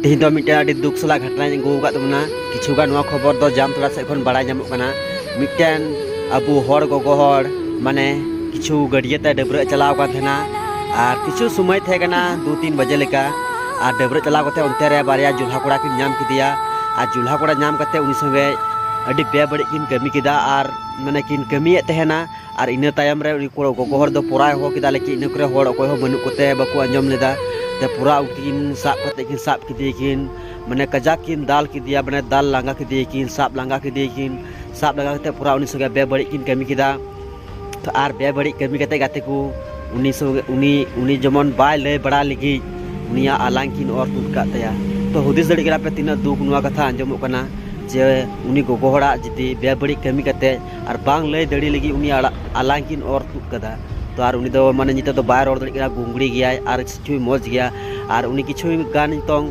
तेहन दो मिट्टे अड़ी दुख सला घटना अगू का तबना किछुगा नुआ खबर दो जाम तोड़ा से खन बड़ा जामो कना मिट्टन अबू हर गोगो हर माने किछु गड़िया ते डबरे चलाव का थेना और किछु समय थे कना 2-3 बजे लेका और डबरे चलाव कते उनते रे बारिया जुल्हा कोड़ा किन नाम किदिया और जुल्हा कोड़ा नाम कते उनी संगे अड़ी बेबड़ी किन कमी किदा और माने किन कमी तेहना और इन तायम रे गोगो हर दो पुराय हो किदा लेकिन इन करे हर अकोय हो बनु कोते बाको अंजम लेदा ते पूरा उकिन साब कते किन साब किदिकिन माने कजा किन दाल किदिया माने दाल लांगा किदिकिन साब लांगा किदिकिन साब लगा कते पूरा उनी संगे बेबड़ी किन कमी किदा तो आर बेबड़ी कमी कते गाते को उनी संगे उनी जमन बाय ले बड़ा लगी उनिया आलांग किन और तुका तया तो हुदिस दड़ी करा पे तीना दुख नुआ कथा अंजमो कना जे उनी गोगो हड़ा जदी बेबड़ी कमी कते और बांग ले दड़ी लगी उनी आलांग किन और तुक कदा तो और उनी दो माने निते तो बाय रोड दड़ी करा गुंगड़ी गया और किछु मौज गया और उनी किछु गान तोंग